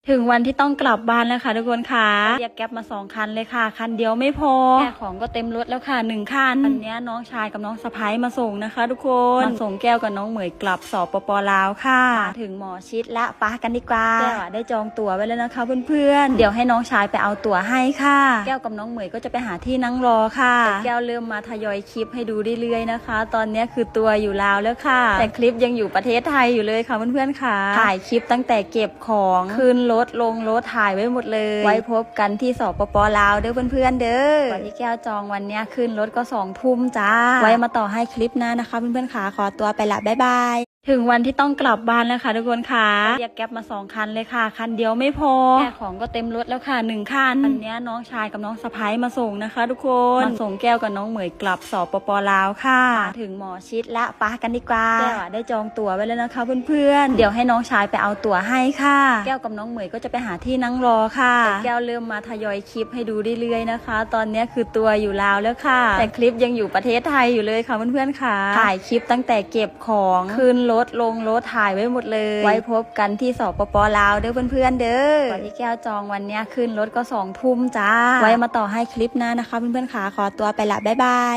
ถึงวันที่ต้องกลับบ้านแล้วค่ะทุกคนค่ะเรียกแก๊ปมา2 คันเลยค่ะคันเดียวไม่พอแค่ของก็เต็มรถแล้วค่ะ1 คันวันนี้น้องชายกับน้องสะพ้ายมาส่งนะคะทุกคนมาส่งแก้วกับน้องเหมยกลับสปป.ลาวค่ะถึงหมอชิดละปะกันดีกว่าแก้วได้จองตั๋วไว้แล้วนะคะเพื่อนๆเดี๋ยวให้น้องชายไปเอาตั๋วให้ค่ะแก้วกับน้องเหมยก็จะไปหาที่นั่งรอค่ะแก้วเริ่มมาทยอยคลิปให้ดูเรื่อยๆนะคะ ตอนนี้คือตัวอยู่ลาวแล้วค่ะแต่คลิปยังอยู่ประเทศไทยอยู่เลยค่ะเพื่อนๆค่ะถ่ายคลิปตั้งแต่เก็บของขึ้นรถลงรถถ่ายไว้หมดเลยไว้พบกันที่สปป.ลาวเด้อเพื่อนๆเด้อวันที่แก้วจองวันนี้ขึ้นรถก็20 ทุ่มจ้าไว้มาต่อให้คลิปหน้านะคะเพื่อนๆค่ะขอตัวไปละบ๊ายบายถึงวันที่ต้องกลับบ้านแล้วค่ะทุกคนค่ะเรียกแก๊ปมา2 คันเลยค่ะคันเดียวไม่พอแค่ของก็เต็มรถแล้วค่ะ1 คันวันนี้น้องชายกับน้องสะพ้ายมาส่งนะคะทุกคนมาส่งแก้วกับน้องเหมยกลับสปป.ลาวค่ะถึงหมอชิดละปะกันดีกว่าแก้วได้จองตั๋วไว้แล้วนะคะเพื่อนๆเดี๋ยวให้น้องชายไปเอาตั๋วให้ค่ะแก้วกับน้องเหมยก็จะไปหาที่นั่งรอค่ะแก้วเริ่มมาทยอยคลิปให้ดูเรื่อยๆนะคะ ตอนนี้คือตัวอยู่ลาวแล้วค่ะแต่คลิปยังอยู่ประเทศไทยอยู่เลยค่ะเพื่อนๆค่ะถ่ายคลิปตั้งแต่เก็บของขึ้นรถลงรถถ่ายไว้หมดเลยไว้พบกันที่สปป.ลาวเด้อเพื่อนๆเด้อวันที่แก้วจองวันนี้ขึ้นรถก็20 ทุ่มจ้าไว้มาต่อให้คลิปหน้านะคะเพื่อนๆค่ะขอตัวไปละบ๊ายบาย